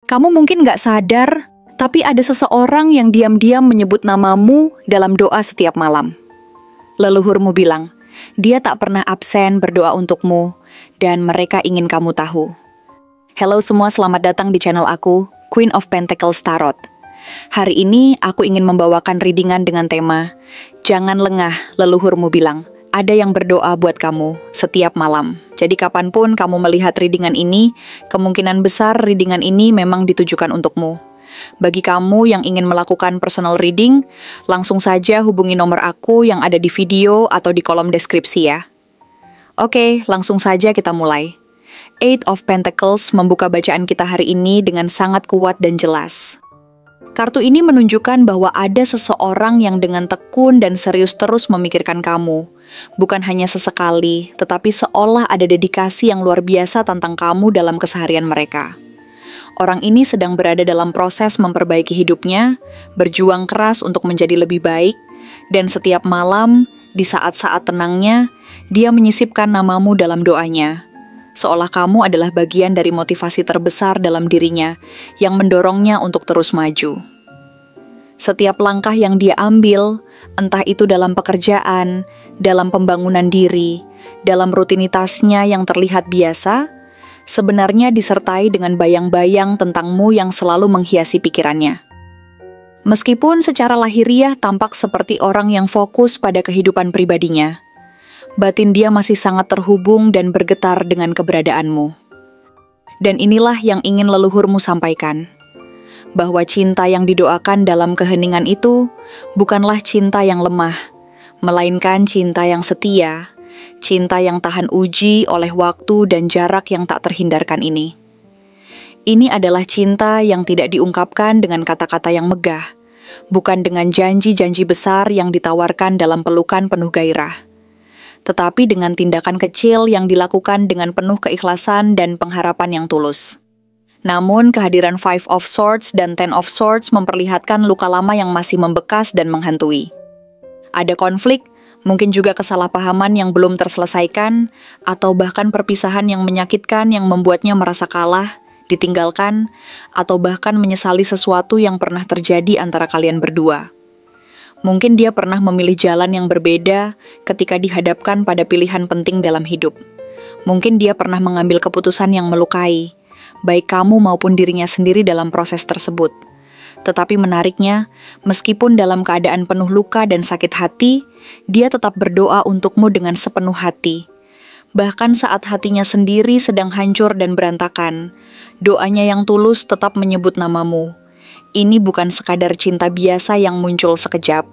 Kamu mungkin nggak sadar, tapi ada seseorang yang diam-diam menyebut namamu dalam doa setiap malam. Leluhurmu bilang, dia tak pernah absen berdoa untukmu, dan mereka ingin kamu tahu. Halo semua, selamat datang di channel aku, Queen of Pentacles Tarot. Hari ini aku ingin membawakan readingan dengan tema, Jangan lengah, leluhurmu bilang. Ada yang berdoa buat kamu setiap malam. Jadi kapanpun kamu melihat readingan ini, kemungkinan besar readingan ini memang ditujukan untukmu. Bagi kamu yang ingin melakukan personal reading, langsung saja hubungi nomor aku yang ada di video atau di kolom deskripsi ya. Oke, langsung saja kita mulai. Eight of Pentacles membuka bacaan kita hari ini dengan sangat kuat dan jelas. Kartu ini menunjukkan bahwa ada seseorang yang dengan tekun dan serius terus memikirkan kamu. Bukan hanya sesekali, tetapi seolah ada dedikasi yang luar biasa tentang kamu dalam keseharian mereka. Orang ini sedang berada dalam proses memperbaiki hidupnya, berjuang keras untuk menjadi lebih baik, dan setiap malam, di saat-saat tenangnya, dia menyisipkan namamu dalam doanya. Seolah kamu adalah bagian dari motivasi terbesar dalam dirinya yang mendorongnya untuk terus maju. Setiap langkah yang dia ambil, entah itu dalam pekerjaan, dalam pembangunan diri, dalam rutinitasnya yang terlihat biasa, sebenarnya disertai dengan bayang-bayang tentangmu yang selalu menghiasi pikirannya. Meskipun secara lahiriah tampak seperti orang yang fokus pada kehidupan pribadinya, batin dia masih sangat terhubung dan bergetar dengan keberadaanmu. Dan inilah yang ingin leluhurmu sampaikan, bahwa cinta yang didoakan dalam keheningan itu bukanlah cinta yang lemah, melainkan cinta yang setia, cinta yang tahan uji oleh waktu dan jarak yang tak terhindarkan ini. Ini adalah cinta yang tidak diungkapkan dengan kata-kata yang megah, bukan dengan janji-janji besar yang ditawarkan dalam pelukan penuh gairah, tetapi dengan tindakan kecil yang dilakukan dengan penuh keikhlasan dan pengharapan yang tulus. Namun, kehadiran Five of Swords dan Ten of Swords memperlihatkan luka lama yang masih membekas dan menghantui. Ada konflik, mungkin juga kesalahpahaman yang belum terselesaikan, atau bahkan perpisahan yang menyakitkan yang membuatnya merasa kalah, ditinggalkan, atau bahkan menyesali sesuatu yang pernah terjadi antara kalian berdua. Mungkin dia pernah memilih jalan yang berbeda ketika dihadapkan pada pilihan penting dalam hidup. Mungkin dia pernah mengambil keputusan yang melukai, baik kamu maupun dirinya sendiri dalam proses tersebut. Tetapi menariknya, meskipun dalam keadaan penuh luka dan sakit hati, dia tetap berdoa untukmu dengan sepenuh hati. Bahkan saat hatinya sendiri sedang hancur dan berantakan, doanya yang tulus tetap menyebut namamu. Ini bukan sekadar cinta biasa yang muncul sekejap,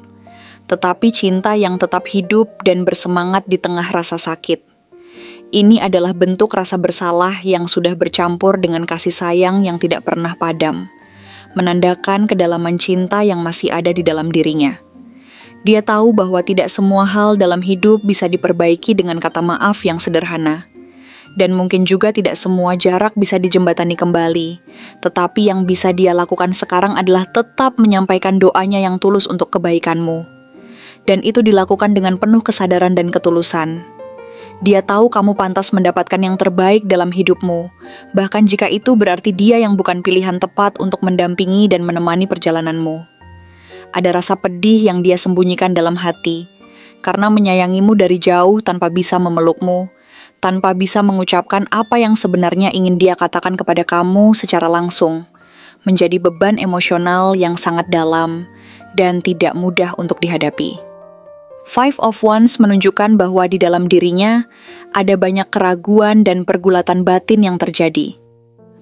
tetapi cinta yang tetap hidup dan bersemangat di tengah rasa sakit. Ini adalah bentuk rasa bersalah yang sudah bercampur dengan kasih sayang yang tidak pernah padam, menandakan kedalaman cinta yang masih ada di dalam dirinya. Dia tahu bahwa tidak semua hal dalam hidup bisa diperbaiki dengan kata maaf yang sederhana, dan mungkin juga tidak semua jarak bisa dijembatani kembali, tetapi yang bisa dia lakukan sekarang adalah tetap menyampaikan doanya yang tulus untuk kebaikanmu. Dan itu dilakukan dengan penuh kesadaran dan ketulusan. Dia tahu kamu pantas mendapatkan yang terbaik dalam hidupmu, bahkan jika itu berarti dia yang bukan pilihan tepat untuk mendampingi dan menemani perjalananmu. Ada rasa pedih yang dia sembunyikan dalam hati, karena menyayangimu dari jauh tanpa bisa memelukmu, tanpa bisa mengucapkan apa yang sebenarnya ingin dia katakan kepada kamu secara langsung, menjadi beban emosional yang sangat dalam dan tidak mudah untuk dihadapi. Five of Wands menunjukkan bahwa di dalam dirinya ada banyak keraguan dan pergulatan batin yang terjadi.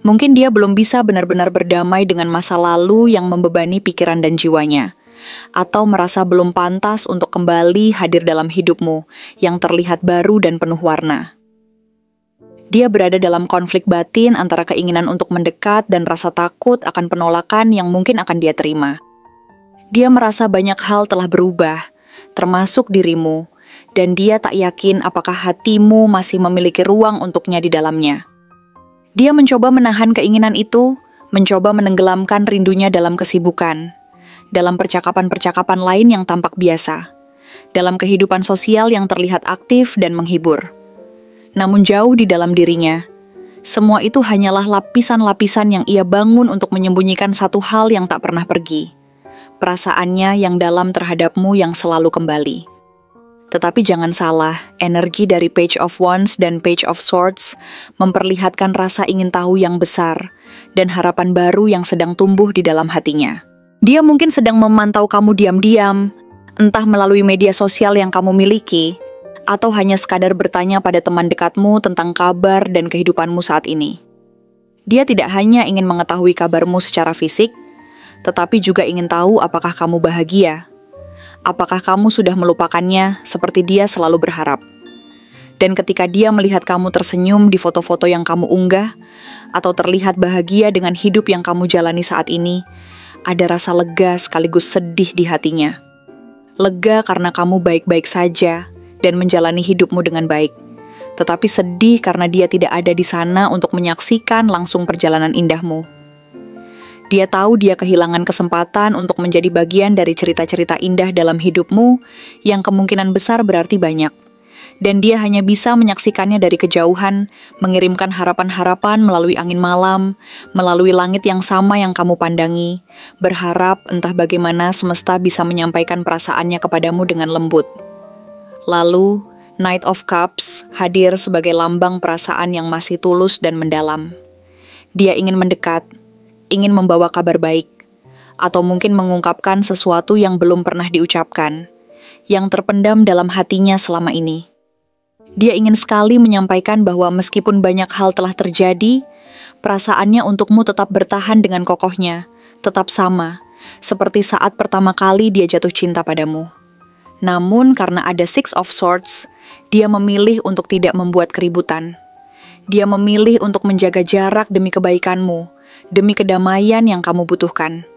Mungkin dia belum bisa benar-benar berdamai dengan masa lalu yang membebani pikiran dan jiwanya, atau merasa belum pantas untuk kembali hadir dalam hidupmu yang terlihat baru dan penuh warna. Dia berada dalam konflik batin antara keinginan untuk mendekat dan rasa takut akan penolakan yang mungkin akan dia terima. Dia merasa banyak hal telah berubah, termasuk dirimu, dan dia tak yakin apakah hatimu masih memiliki ruang untuknya di dalamnya. Dia mencoba menahan keinginan itu, mencoba menenggelamkan rindunya dalam kesibukan, dalam percakapan-percakapan lain yang tampak biasa, dalam kehidupan sosial yang terlihat aktif dan menghibur. Namun jauh di dalam dirinya, Semua itu hanyalah lapisan-lapisan yang ia bangun untuk menyembunyikan satu hal yang tak pernah pergi. Perasaannya yang dalam terhadapmu yang selalu kembali. Tetapi jangan salah, energi dari Page of Wands dan Page of Swords memperlihatkan rasa ingin tahu yang besar dan harapan baru yang sedang tumbuh di dalam hatinya. Dia mungkin sedang memantau kamu diam-diam, entah melalui media sosial yang kamu miliki, atau hanya sekadar bertanya pada teman dekatmu tentang kabar dan kehidupanmu saat ini. Dia tidak hanya ingin mengetahui kabarmu secara fisik, tetapi juga ingin tahu apakah kamu bahagia. Apakah kamu sudah melupakannya seperti dia selalu berharap. Dan ketika dia melihat kamu tersenyum di foto-foto yang kamu unggah, atau terlihat bahagia dengan hidup yang kamu jalani saat ini, ada rasa lega sekaligus sedih di hatinya. Lega karena kamu baik-baik saja dan menjalani hidupmu dengan baik. Tetapi sedih karena dia tidak ada di sana untuk menyaksikan langsung perjalanan indahmu. Dia tahu dia kehilangan kesempatan untuk menjadi bagian dari cerita-cerita indah dalam hidupmu yang kemungkinan besar berarti banyak. Dan dia hanya bisa menyaksikannya dari kejauhan, mengirimkan harapan-harapan melalui angin malam, melalui langit yang sama yang kamu pandangi, berharap entah bagaimana semesta bisa menyampaikan perasaannya kepadamu dengan lembut. Lalu, Knight of Cups hadir sebagai lambang perasaan yang masih tulus dan mendalam. Dia ingin mendekat, ingin membawa kabar baik, atau mungkin mengungkapkan sesuatu yang belum pernah diucapkan, yang terpendam dalam hatinya selama ini. Dia ingin sekali menyampaikan bahwa meskipun banyak hal telah terjadi, perasaannya untukmu tetap bertahan dengan kokohnya, tetap sama, seperti saat pertama kali dia jatuh cinta padamu. Namun karena ada Six of Swords, dia memilih untuk tidak membuat keributan. Dia memilih untuk menjaga jarak demi kebaikanmu, demi kedamaian yang kamu butuhkan.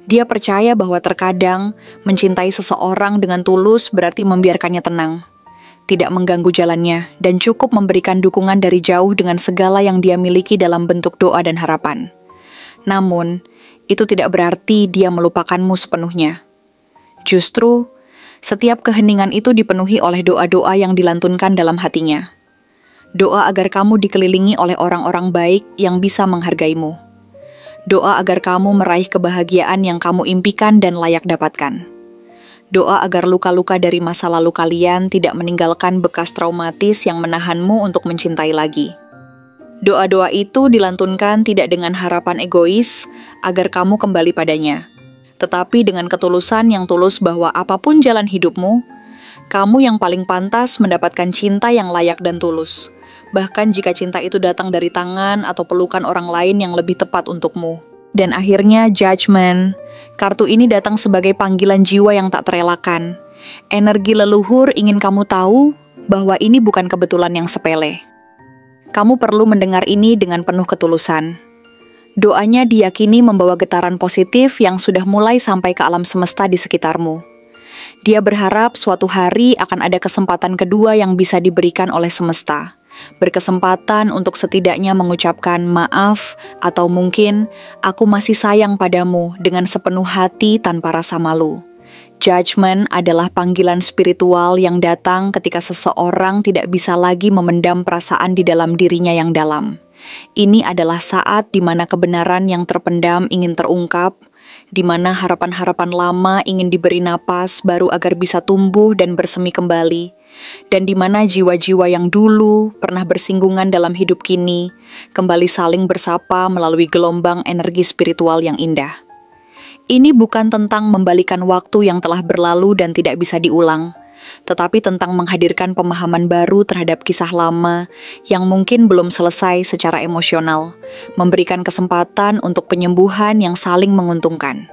Dia percaya bahwa terkadang mencintai seseorang dengan tulus berarti membiarkannya tenang, tidak mengganggu jalannya, dan cukup memberikan dukungan dari jauh dengan segala yang dia miliki dalam bentuk doa dan harapan. Namun, itu tidak berarti dia melupakanmu sepenuhnya. Justru, setiap keheningan itu dipenuhi oleh doa-doa yang dilantunkan dalam hatinya. Doa agar kamu dikelilingi oleh orang-orang baik yang bisa menghargaimu. Doa agar kamu meraih kebahagiaan yang kamu impikan dan layak dapatkan. Doa agar luka-luka dari masa lalu kalian tidak meninggalkan bekas traumatis yang menahanmu untuk mencintai lagi. Doa-doa itu dilantunkan tidak dengan harapan egois agar kamu kembali padanya, tetapi dengan ketulusan yang tulus bahwa apapun jalan hidupmu, kamu yang paling pantas mendapatkan cinta yang layak dan tulus. Bahkan jika cinta itu datang dari tangan atau pelukan orang lain yang lebih tepat untukmu. Dan akhirnya Judgment. Kartu ini datang sebagai panggilan jiwa yang tak terelakkan. Energi leluhur ingin kamu tahu bahwa ini bukan kebetulan yang sepele. Kamu perlu mendengar ini dengan penuh ketulusan. Doanya diyakini membawa getaran positif yang sudah mulai sampai ke alam semesta di sekitarmu. Dia berharap suatu hari akan ada kesempatan kedua yang bisa diberikan oleh semesta. Berkesempatan untuk setidaknya mengucapkan maaf atau mungkin aku masih sayang padamu dengan sepenuh hati tanpa rasa malu. Judgment adalah panggilan spiritual yang datang ketika seseorang tidak bisa lagi memendam perasaan di dalam dirinya yang dalam. Ini adalah saat di mana kebenaran yang terpendam ingin terungkap, di mana harapan-harapan lama ingin diberi napas baru agar bisa tumbuh dan bersemi kembali, dan di mana jiwa-jiwa yang dulu pernah bersinggungan dalam hidup kini kembali saling bersapa melalui gelombang energi spiritual yang indah. Ini bukan tentang membalikan waktu yang telah berlalu dan tidak bisa diulang, tetapi tentang menghadirkan pemahaman baru terhadap kisah lama yang mungkin belum selesai secara emosional, memberikan kesempatan untuk penyembuhan yang saling menguntungkan.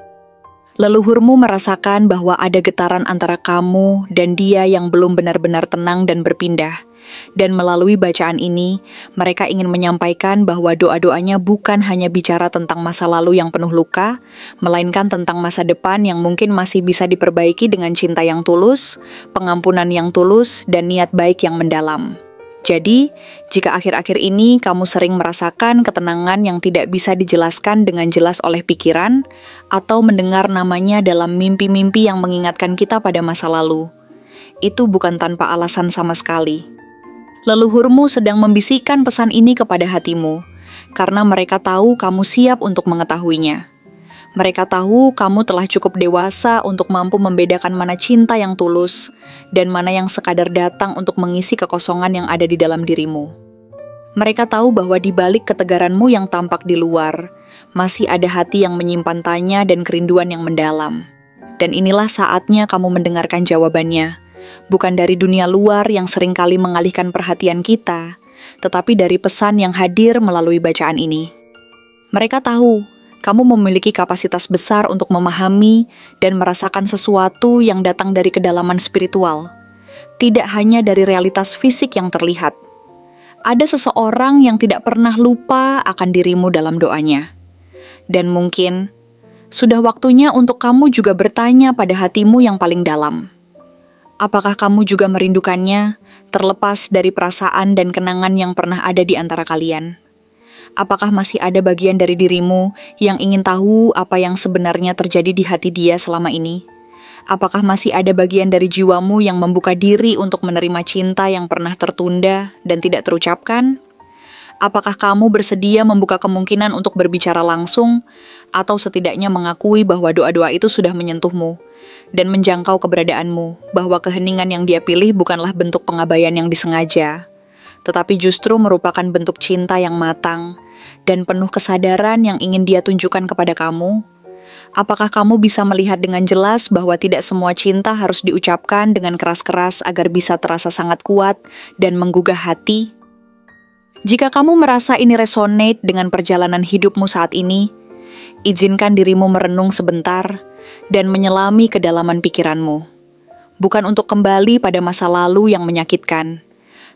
Leluhurmu merasakan bahwa ada getaran antara kamu dan dia yang belum benar-benar tenang dan berpindah. Dan melalui bacaan ini, mereka ingin menyampaikan bahwa doa-doanya bukan hanya bicara tentang masa lalu yang penuh luka, melainkan tentang masa depan yang mungkin masih bisa diperbaiki dengan cinta yang tulus, pengampunan yang tulus, dan niat baik yang mendalam. Jadi, jika akhir-akhir ini kamu sering merasakan ketenangan yang tidak bisa dijelaskan dengan jelas oleh pikiran, atau mendengar namanya dalam mimpi-mimpi yang mengingatkan kita pada masa lalu, itu bukan tanpa alasan sama sekali. Leluhurmu sedang membisikkan pesan ini kepada hatimu, karena mereka tahu kamu siap untuk mengetahuinya. Mereka tahu kamu telah cukup dewasa untuk mampu membedakan mana cinta yang tulus dan mana yang sekadar datang untuk mengisi kekosongan yang ada di dalam dirimu. Mereka tahu bahwa di balik ketegaranmu yang tampak di luar, masih ada hati yang menyimpan tanya dan kerinduan yang mendalam. Dan inilah saatnya kamu mendengarkan jawabannya. Bukan dari dunia luar yang seringkali mengalihkan perhatian kita, tetapi dari pesan yang hadir melalui bacaan ini. Mereka tahu, kamu memiliki kapasitas besar untuk memahami dan merasakan sesuatu yang datang dari kedalaman spiritual, tidak hanya dari realitas fisik yang terlihat. Ada seseorang yang tidak pernah lupa akan dirimu dalam doanya. Dan mungkin, sudah waktunya untuk kamu juga bertanya pada hatimu yang paling dalam. Apakah kamu juga merindukannya, terlepas dari perasaan dan kenangan yang pernah ada di antara kalian? Apakah masih ada bagian dari dirimu yang ingin tahu apa yang sebenarnya terjadi di hati dia selama ini? Apakah masih ada bagian dari jiwamu yang membuka diri untuk menerima cinta yang pernah tertunda dan tidak terucapkan? Apakah kamu bersedia membuka kemungkinan untuk berbicara langsung, atau setidaknya mengakui bahwa doa-doa itu sudah menyentuhmu dan menjangkau keberadaanmu, bahwa keheningan yang dia pilih bukanlah bentuk pengabaian yang disengaja, tetapi justru merupakan bentuk cinta yang matang dan penuh kesadaran yang ingin dia tunjukkan kepada kamu? Apakah kamu bisa melihat dengan jelas bahwa tidak semua cinta harus diucapkan dengan keras-keras agar bisa terasa sangat kuat dan menggugah hati? Jika kamu merasa ini resonate dengan perjalanan hidupmu saat ini, izinkan dirimu merenung sebentar dan menyelami kedalaman pikiranmu. Bukan untuk kembali pada masa lalu yang menyakitkan,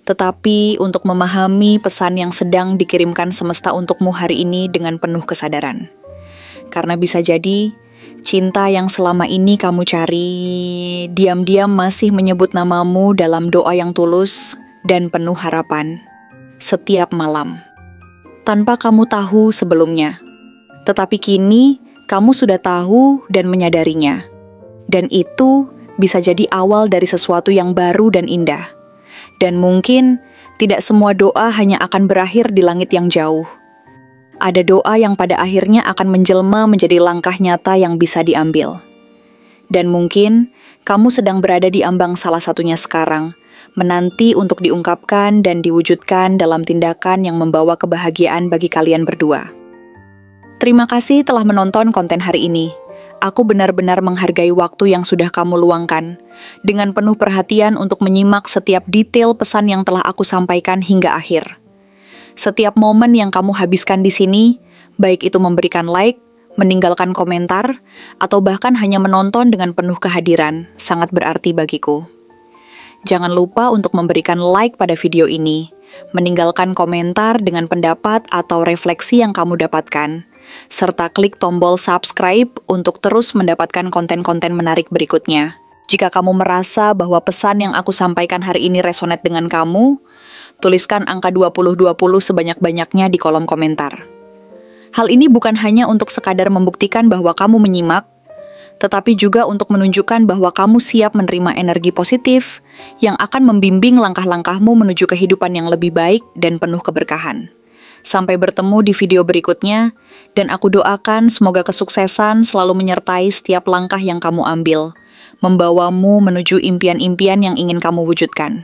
tetapi untuk memahami pesan yang sedang dikirimkan semesta untukmu hari ini dengan penuh kesadaran. Karena bisa jadi, cinta yang selama ini kamu cari, diam-diam masih menyebut namamu dalam doa yang tulus dan penuh harapan. Setiap malam, tanpa kamu tahu sebelumnya. Tetapi kini, kamu sudah tahu dan menyadarinya. Dan itu bisa jadi awal dari sesuatu yang baru dan indah. Dan mungkin, tidak semua doa hanya akan berakhir di langit yang jauh. Ada doa yang pada akhirnya akan menjelma menjadi langkah nyata yang bisa diambil. Dan mungkin, kamu sedang berada di ambang salah satunya sekarang, menanti untuk diungkapkan dan diwujudkan dalam tindakan yang membawa kebahagiaan bagi kalian berdua. Terima kasih telah menonton konten hari ini. Aku benar-benar menghargai waktu yang sudah kamu luangkan, dengan penuh perhatian untuk menyimak setiap detail pesan yang telah aku sampaikan hingga akhir. Setiap momen yang kamu habiskan di sini, baik itu memberikan like, meninggalkan komentar, atau bahkan hanya menonton dengan penuh kehadiran, sangat berarti bagiku. Jangan lupa untuk memberikan like pada video ini, meninggalkan komentar dengan pendapat atau refleksi yang kamu dapatkan, serta klik tombol subscribe untuk terus mendapatkan konten-konten menarik berikutnya. Jika kamu merasa bahwa pesan yang aku sampaikan hari ini resonate dengan kamu, tuliskan angka 2020 sebanyak-banyaknya di kolom komentar. Hal ini bukan hanya untuk sekadar membuktikan bahwa kamu menyimak, tetapi juga untuk menunjukkan bahwa kamu siap menerima energi positif yang akan membimbing langkah-langkahmu menuju kehidupan yang lebih baik dan penuh keberkahan. Sampai bertemu di video berikutnya, dan aku doakan semoga kesuksesan selalu menyertai setiap langkah yang kamu ambil, membawamu menuju impian-impian yang ingin kamu wujudkan.